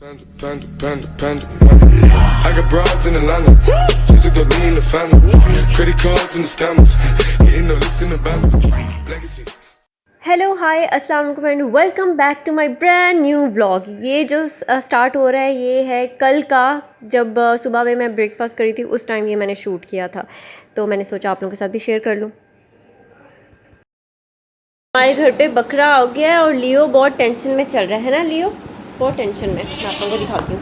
Panda, panda, panda, panda, panda. I got broads in Atlanta, just took the lean in the family. Credit cards and the scammers, getting no licks in the band. Legacies. Hello hi अस्सलाम वालेकुम and welcome back to my brand new vlog. ये जो start हो रहा है ये है कल का, जब सुबह में मैं ब्रेकफास्ट करी थी उस टाइम ये मैंने शूट किया था, तो मैंने सोचा आप लोगों के साथ भी शेयर कर लूँ। हमारे घर पे बकरा आ गया है और लियो बहुत टेंशन में चल रहा है ना। लियो बहुत टेंशन में, मैं आप लोगों को दिखाती हूँ।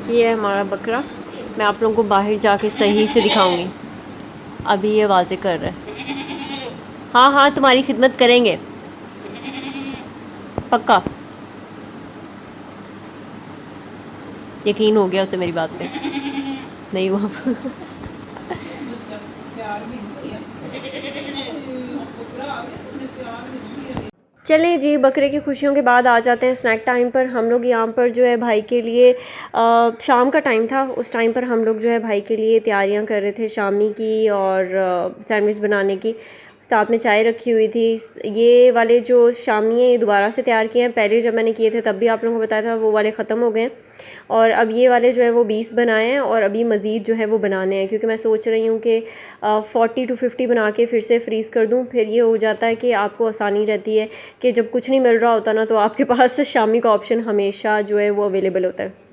ये है हमारा बकरा, मैं आप लोगों को बाहर जाके सही से दिखाऊंगी। अभी ये वाजे कर रहा है। हाँ हाँ तुम्हारी खिदमत करेंगे पक्का। यकीन हो गया उसे मेरी बात पे, नहीं वो चलें जी, बकरे की खुशियों के बाद आ जाते हैं स्नैक टाइम पर। हम लोग यहाँ पर जो है भाई के लिए शाम का टाइम था, उस टाइम पर हम लोग जो है भाई के लिए तैयारियाँ कर रहे थे शामी की और सैंडविच बनाने की। साथ में चाय रखी हुई थी। ये वाले जो शामी हैं ये दोबारा से तैयार किए हैं, पहले जब मैंने किए थे तब भी आप लोगों को बताया था वो वाले ख़त्म हो गए हैं और अब ये वाले जो है वो 20 बनाए हैं और अभी मज़ीद जो है वो बनाने हैं, क्योंकि मैं सोच रही हूँ कि 40 to 50 बना के फिर से फ्रीज़ कर दूँ। फिर ये हो जाता है कि आपको आसानी रहती है कि जब कुछ नहीं मिल रहा होता ना, तो आपके पास शामी का ऑप्शन हमेशा जो है वो अवेलेबल होता है।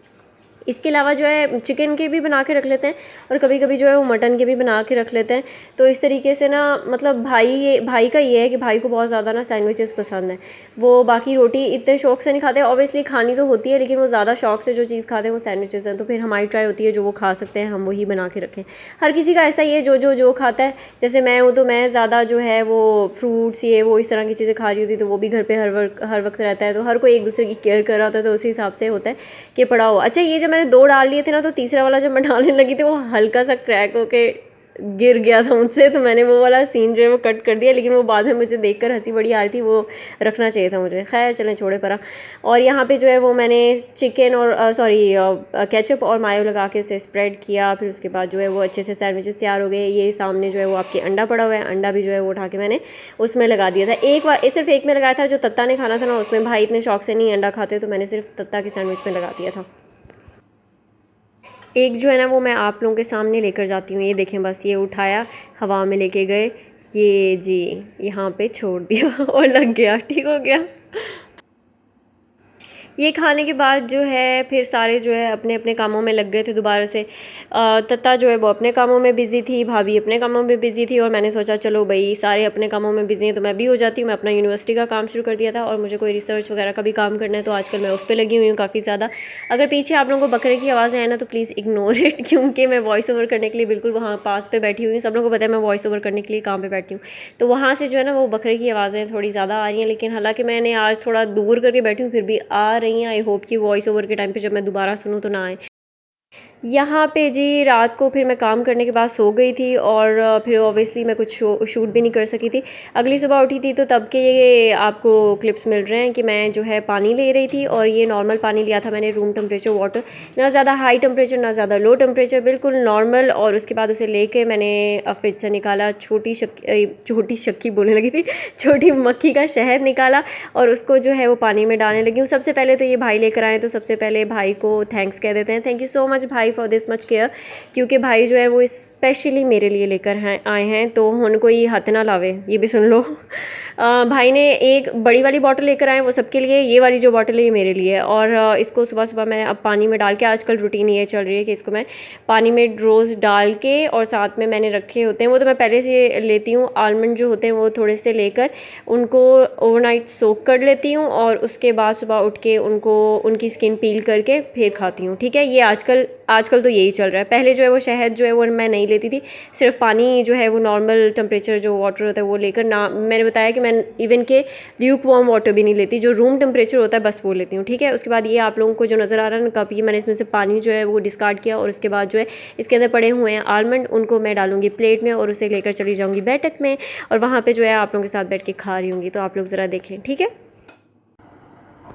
इसके अलावा जो है चिकन के भी बना के रख लेते हैं और कभी कभी जो है वो मटन के भी बना के रख लेते हैं। तो इस तरीके से ना, मतलब भाई का ये है कि भाई को बहुत ज़्यादा ना सैंडविचेस पसंद है। वो बाकी रोटी इतने शौक से नहीं खाते, ऑब्वियसली खानी तो होती है, लेकिन वो ज़्यादा शौक से जो चीज़ खाते हैं वो सैंडविचेस हैं। तो फिर हमारी ट्राई होती है जो वो खा सकते हैं हम वही बना के रखें। हर किसी का ऐसा ही है, जो खाता है। जैसे मैं हूँ तो मैं ज़्यादा जो है वो फ्रूट्स ये वो इस तरह की चीज़ें खा रही होती, तो वो भी घर पर हर वक्त रहता है। तो हर कोई एक दूसरे की केयर कर रहा होता है, तो उसी हिसाब से होता है कि पड़ा हो। अच्छा, ये जब मैंने 2 डाल लिए थे ना, तो तीसरा वाला जब मैं डालने लगी थी वो हल्का सा क्रैक होके गिर गया था मुझसे, तो मैंने वो वाला सीन जो है वो कट कर दिया। लेकिन वो बाद में मुझे देखकर हंसी बड़ी आ रही थी, वो रखना चाहिए था मुझे। खैर चलें, छोड़े परा। और यहाँ पे जो है वो मैंने चिकन और केचप और मायो लगा के उसे स्प्रेड किया। फिर उसके बाद जो है वो अच्छे से सैंडविचेस तैयार हो गए। ये सामने जो है वो आपके अंडा पड़ा हुआ है, अंडा भी जो है वो उठा के मैंने उसमें लगा दिया था। एक बार सिर्फ एक में लगाया था, जो तत्ता ने खाना था ना उसमें भाई इतने शौक से नहीं अंडा खाते, तो मैंने सिर्फ तत्ता के सैंडविच में लगा दिया था। एक जो है ना वो मैं आप लोगों के सामने लेकर जाती हूँ। ये देखें, बस ये उठाया, हवा में लेके गए, ये जी यहाँ पे छोड़ दिया और लग गया, ठीक हो गया। ये खाने के बाद जो है फिर सारे जो है अपने अपने कामों में लग गए थे दोबारा से। तत्ता जो है वो अपने कामों में बिज़ी थी, भाभी अपने कामों में बिज़ी थी और मैंने सोचा चलो भाई सारे अपने कामों में बिज़ी हैं तो मैं भी हो जाती हूँ। मैं अपना यूनिवर्सिटी का काम शुरू कर दिया था और मुझे कोई रिसर्च वगैरह का भी काम करना है, तो आजकल मैं उस पर लगी हुई हूँ काफ़ी ज़्यादा। अगर पीछे आप लोगों को बकरे की आवाज़ें आए ना तो प्लीज़ इग्नोर इट, क्योंकि मैं वॉइस ओवर करने के लिए बिल्कुल वहाँ पास पे बैठी हुई हूँ। सब लोगों को पता है मैं वॉइस ओवर करने के लिए कहाँ पे बैठती हूँ, तो वहाँ से जो है ना वो बकरे की आवाज़ें थोड़ी ज़्यादा आ रही हैं। लेकिन हालांकि मैंने आज थोड़ा दूर करके बैठी हूँ, फिर भी आ रही हैं। आई होप कि वॉइस ओवर के टाइम पे जब मैं दोबारा सुनूँ तो ना आए। यहाँ पे जी रात को फिर मैं काम करने के बाद सो गई थी और फिर ऑब्वियसली मैं कुछ शूट भी नहीं कर सकी थी। अगली सुबह उठी थी तो तब के ये आपको क्लिप्स मिल रहे हैं कि मैं जो है पानी ले रही थी और ये नॉर्मल पानी लिया था मैंने, रूम टेम्परेचर वाटर, ना ज़्यादा हाई टेम्परेचर ना ज़्यादा लो टेम्परेचर, बिल्कुल नॉर्मल। और उसके बाद उसे लेके मैंने फ्रिज से निकाला, छोटी शक्की बोलने लगी थी, छोटी मक्खी का शहद निकाला और उसको जो है वो पानी में डालने लगी हूँ। सबसे पहले तो ये भाई लेकर आए, तो सबसे पहले भाई को थैंक्स कह देते हैं। थैंक यू सो मच भाई फॉर दिस मच केयर, क्योंकि भाई जो है वो स्पेशली मेरे लिए लेकर आए हैं, तो उन कोई हाथ ना लावे, ये भी सुन लो। भाई ने एक बड़ी वाली बॉटल लेकर आए वो सबके लिए, ये वाली जो बॉटल है ये मेरे लिए। और इसको सुबह सुबह मैं अब पानी में डाल के, आजकल रूटीन ये चल रही है कि इसको मैं पानी में रोज़ डाल के और साथ में मैंने रखे होते हैं, वो तो मैं पहले से लेती हूँ, आलमंड जो होते हैं वो थोड़े से लेकर उनको ओवरनाइट सोक कर लेती हूँ और उसके बाद सुबह उठ के उनकी स्किन पील करके फिर खाती हूँ। ठीक है, ये आजकल तो यही चल रहा है। पहले जो है वो शहद जो है वो मैं नहीं लेती थी, सिर्फ पानी जो है वो नॉर्मल टेम्परेचर जो वाटर होता है वो लेकर, ना मैंने बताया कि मैं इवन के ल्यूक वार्म वाटर भी नहीं लेती, जो रूम टेम्परेचर होता है बस वो लेती हूँ। ठीक है, उसके बाद ये आप लोगों को जो नज़र आ रहा है ना कप, ये मैंने इसमें से पानी जो है वो डिस्कार्ड किया और उसके बाद जो है इसके अंदर पड़े हुए हैं आलमंड, उनको मैं डालूंगी प्लेट में और उसे लेकर चली जाऊँगी बैठक में और वहाँ पर जो है आप लोगों के साथ बैठ के खा रही होंगी, तो आप लोग ज़रा देखें। ठीक है,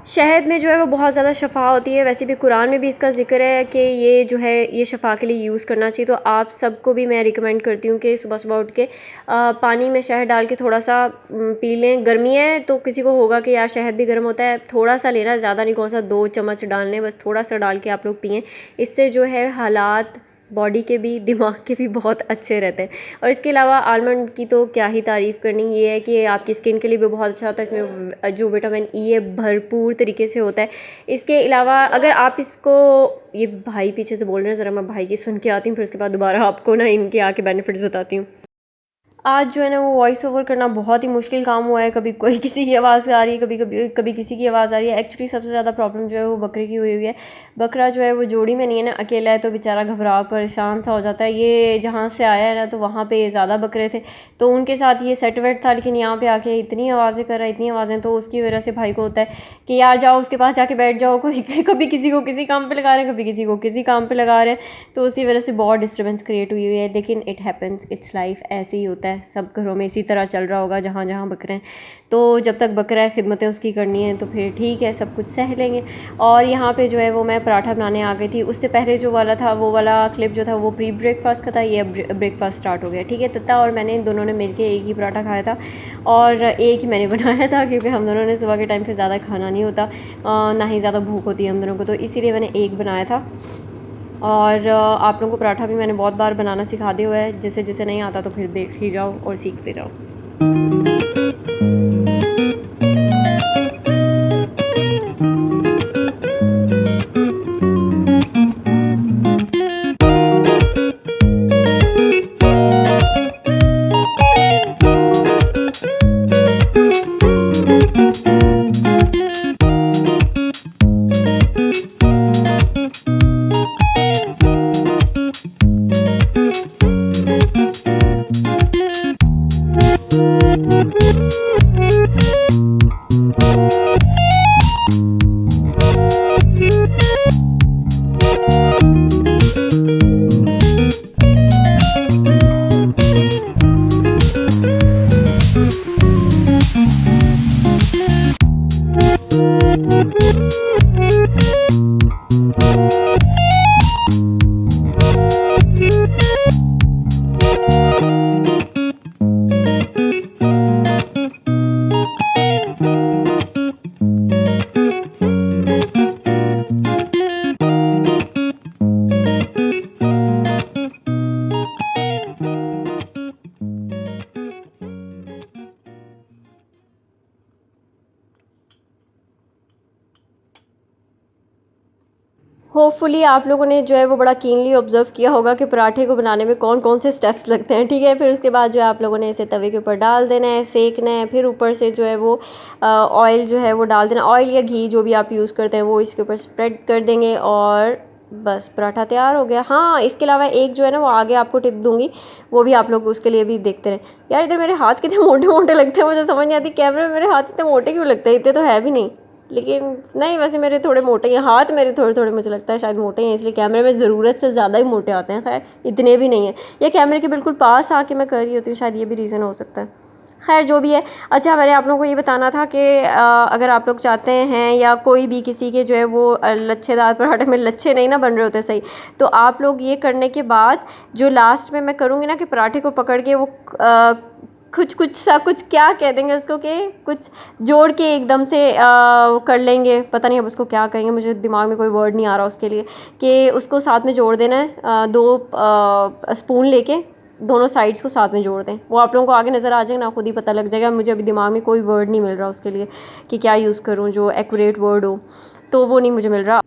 शहद में जो है वो बहुत ज़्यादा शफ़ा होती है। वैसे भी कुरान में भी इसका ज़िक्र है कि ये जो है ये शफ़ा के लिए यूज़ करना चाहिए। तो आप सबको भी मैं रिकमेंड करती हूँ कि सुबह सुबह उठ के पानी में शहद डाल के थोड़ा सा पी लें। गर्मी है तो किसी को होगा कि यार शहद भी गर्म होता है, थोड़ा सा लेना, ज़्यादा नहीं, कौन सा 2 चम्मच डालने, बस थोड़ा सा डाल के आप लोग पिएँ। इससे जो है हालात बॉडी के भी दिमाग के भी बहुत अच्छे रहते हैं। और इसके अलावा आलमंड की तो क्या ही तारीफ़ करनी, ये है कि आपकी स्किन के लिए भी बहुत अच्छा होता है। इसमें जो विटामिन ई है भरपूर तरीके से होता है। इसके अलावा अगर आप इसको, ये भाई पीछे से बोल रहे हैं, ज़रा मैं भाई की सुन के आती हूँ, फिर उसके बाद दोबारा आपको ना इनके आके बेनिफिट्स बताती हूँ। आज जो है ना वो वॉइस ओवर करना बहुत ही मुश्किल काम हुआ है। कभी कोई किसी की आवाज़ आ रही है, कभी किसी की आवाज़ आ रही है। एक्चुअली सबसे ज़्यादा प्रॉब्लम जो है वो बकरे की हुई है। बकरा जो है वो जोड़ी में नहीं है ना, अकेला है, तो बेचारा घबरा परेशान सा हो जाता है। ये जहाँ से आया है ना तो वहाँ पे ज़्यादा बकरे थे तो उनके साथ ये सेट वेट था, लेकिन यहाँ पे आके इतनी आवाज़ें कर रहा है, इतनी आवाज़ें, तो उसकी वजह से भाई को होता है कि यार जाओ उसके पास जाके बैठ जाओ। कोई कभी किसी को किसी काम पर लगा रहे हैं, कभी किसी को किसी काम पर लगा रहे हैं, तो उसी वजह से बहुत डिस्टर्बेंस क्रिएट हुई है। लेकिन इट हैपन्स, इट्स लाइफ, ऐसे ही होता है। सब घरों में इसी तरह चल रहा होगा जहाँ जहाँ बकरे हैं। तो जब तक बकरा है खिदमतें उसकी करनी है तो फिर ठीक है, सब कुछ सह लेंगे। और यहाँ पे जो है वो मैं पराठा बनाने आ गई थी। उससे पहले जो वाला था वो वाला क्लिप जो था वो प्री ब्रेकफास्ट का था, ये ब्रेकफास्ट स्टार्ट हो गया। ठीक है, तत्ता और मैंने दोनों ने मिलके एक ही पराठा खाया था और एक ही मैंने बनाया था, क्योंकि हम दोनों ने सुबह के टाइम पे ज़्यादा खाना नहीं होता, ना ही ज़्यादा भूख होती है हम दोनों को, तो इसीलिए मैंने एक बनाया था। और आप लोगों को पराठा भी मैंने बहुत बार बनाना सिखा दिया हुआ है, जिसे जिसे नहीं आता तो फिर देख ही जाओ और सीखते जाओ। होपफुली आप लोगों ने जो है वो बड़ा कीनली ऑब्ज़र्व किया होगा कि पराठे को बनाने में कौन कौन से स्टेप्स लगते हैं। ठीक है, फिर उसके बाद जो है आप लोगों ने इसे तवे के ऊपर डाल देना है, सेकना है, फिर ऊपर से जो है वो ऑयल जो है वो डाल देना, ऑयल या घी जो भी आप यूज़ करते हैं वो इसके ऊपर स्प्रेड कर देंगे और बस पराठा तैयार हो गया। हाँ, इसके अलावा एक जो है ना वो आगे आपको टिप दूंगी, वो भी आप लोग उसके लिए भी देखते रहें। यार इधर मेरे हाथ कितने मोटे मोटे लगते हैं, मुझे समझ नहीं आती कैमरे में मेरे हाथ इतने मोटे क्यों लगते हैं, इतने तो है भी नहीं, लेकिन नहीं, वैसे मेरे थोड़े मोटे हैं हाथ, मेरे थोड़े थोड़े मुझे लगता है शायद मोटे हैं, इसलिए कैमरे में ज़रूरत से ज़्यादा ही मोटे आते हैं। खैर इतने भी नहीं हैं, या कैमरे के बिल्कुल पास आके मैं कर रही होती हूँ, शायद ये भी रीज़न हो सकता है। खैर जो भी है। अच्छा, मैंने आप लोगों को ये बताना था कि अगर आप लोग चाहते हैं या कोई भी किसी के जो है वो लच्छेदार पराठे में लच्छे नहीं ना बन रहे होते सही, तो आप लोग ये करने के बाद जो लास्ट में मैं करूँगी ना कि पराठे को पकड़ के वो कुछ क्या कह देंगे उसको, कि कुछ जोड़ के एकदम से कर लेंगे, पता नहीं अब उसको क्या कहेंगे, मुझे दिमाग में कोई वर्ड नहीं आ रहा उसके लिए, कि उसको साथ में जोड़ देना है। 2 स्पून लेके दोनों साइड्स को साथ में जोड़ दें, वो आप लोगों को आगे नज़र आ जाएगा ना, खुद ही पता लग जाएगा। मुझे अभी दिमाग में कोई वर्ड नहीं मिल रहा उसके लिए कि क्या यूज़ करूँ जो एक्यूरेट वर्ड हो, तो वो नहीं मुझे मिल रहा।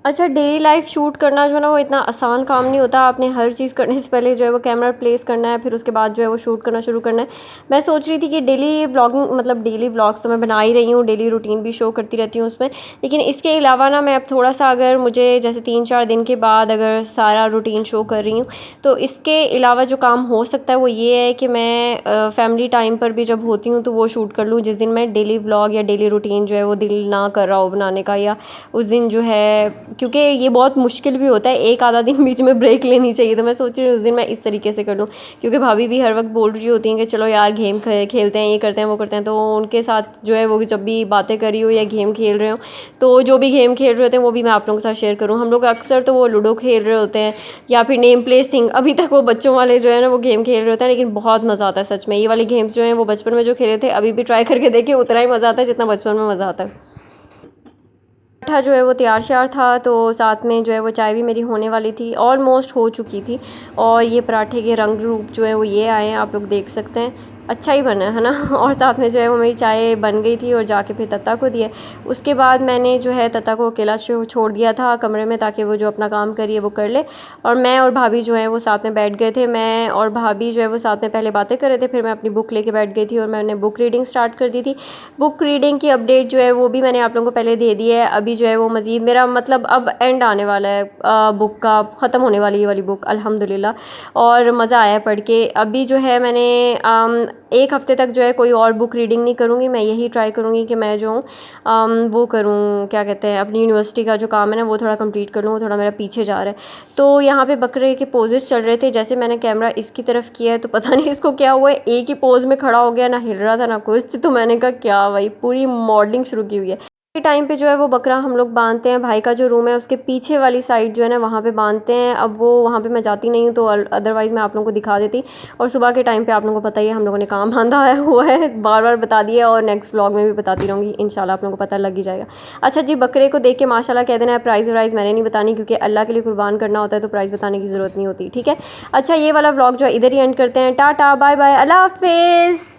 अच्छा, डेली लाइफ शूट करना जो ना वो इतना आसान काम नहीं होता। आपने हर चीज़ करने से पहले जो है वो कैमरा प्लेस करना है, फिर उसके बाद जो है वो शूट करना शुरू करना है। मैं सोच रही थी कि डेली व्लॉगिंग, मतलब डेली व्लॉग्स तो मैं बना ही रही हूँ, डेली रूटीन भी शो करती रहती हूँ उसमें, लेकिन इसके अलावा ना मैं अब थोड़ा सा, अगर मुझे जैसे 3-4 दिन के बाद अगर सारा रूटीन शो कर रही हूँ, तो इसके अलावा जो काम हो सकता है वो ये है कि मैं फैमिली टाइम पर भी जब होती हूँ तो वो शूट कर लूँ। जिस दिन मैं डेली व्लॉग या डेली रूटीन जो है वो दिल ना कर रहा हो बनाने का, या उस दिन जो है क्योंकि ये बहुत मुश्किल भी होता है, एक आधा दिन बीच में ब्रेक लेनी चाहिए। तो मैं सोच रही हूँ उस दिन मैं इस तरीके से कर लूँ, क्योंकि भाभी भी हर वक्त बोल रही होती हैं कि चलो यार गेम खेलते हैं, ये करते हैं वो करते हैं। तो उनके साथ जो है वो जब भी बातें कर रही हो या गेम खेल रहे हो, तो जो भी गेम खेल रहे होते हैं वो भी मैं आप लोगों के साथ शेयर करूँ। हम लोग अक्सर तो वो लूडो खेल रहे होते हैं या फिर नेम प्लेस थिंग, अभी तक वो बच्चों वाले जो है ना वो गेम खेल रहे होते हैं, लेकिन बहुत मज़ा आता है सच में। ये वाले गेम्स जो हैं वो बचपन में जो खेले थे अभी भी ट्राई करके देखिए, उतना ही मज़ा आता है जितना बचपन में मज़ा आता है। पराठा जो है वो तैयार श्यार था, तो साथ में जो है वो चाय भी मेरी होने वाली थी, ऑलमोस्ट हो चुकी थी। और ये पराठे के रंग रूप जो है वो ये आए हैं, आप लोग देख सकते हैं, अच्छा ही बना है ना। और साथ में जो है वो मेरी चाय बन गई थी और जाके फिर तत्ता को दिया। उसके बाद मैंने जो है तत्ता को अकेला छोड़ दिया था कमरे में, ताकि वो जो अपना काम करिए वो कर ले। और मैं और भाभी जो है वो साथ में बैठ गए थे। मैं और भाभी जो है वो साथ में पहले बातें कर रहे थे, फिर मैं अपनी बुक लेके बैठ गई थी और मैंने बुक रीडिंग स्टार्ट कर दी थी। बुक रीडिंग की अपडेट जो है वो भी मैंने आप लोगों को पहले दे दी है। अभी जो है वो मज़ीद मेरा मतलब अब एंड आने वाला है बुक का, ख़त्म होने वाली ये वाली बुक अल्हम्दुलिल्लाह। और मज़ा आया पढ़ के। अभी जो है मैंने एक हफ़्ते तक जो है कोई और बुक रीडिंग नहीं करूँगी। मैं यही ट्राई करूँगी कि मैं जो हूँ वो करूँ, क्या कहते हैं, अपनी यूनिवर्सिटी का जो काम है ना वो थोड़ा कंप्लीट कर लूँ, वो थोड़ा मेरा पीछे जा रहा है। तो यहाँ पे बकरे के पोजेस चल रहे थे, जैसे मैंने कैमरा इसकी तरफ किया है तो पता नहीं इसको क्या हुआ है, एक ही पोज में खड़ा हो गया, ना हिल रहा था ना कुछ। तो मैंने कहा क्या भाई, पूरी मॉडलिंग शुरू की हुई है। के टाइम पे जो है वो बकरा हम लोग बांधते हैं, भाई का जो रूम है उसके पीछे वाली साइड जो है ना वहाँ पे बांधते हैं। अब वो वहाँ पे मैं जाती नहीं हूँ, तो अदरवाइज़ मैं आप लोगों को दिखा देती। और सुबह के टाइम पे आप लोगों को पता ही है हम लोगों ने काम बांधा हुआ है, बार बार बता दिया और नेक्स्ट व्लॉग में भी बताती रहूँगी इंशाल्लाह, आप लोगों को पता लग ही जाएगा। अच्छा जी, बकरे को देख के माशाल्लाह कह देना है। प्राइस वाइज़ मैंने नहीं बतानी, क्योंकि अल्लाह के लिए कुर्बान करना होता है तो प्राइस बताने की ज़रूरत नहीं होती, ठीक है। अच्छा, ये वाला व्लॉग जो है इधर ही एंड करते हैं। टाटा बाय बाय, अल्लाह हाफिज़।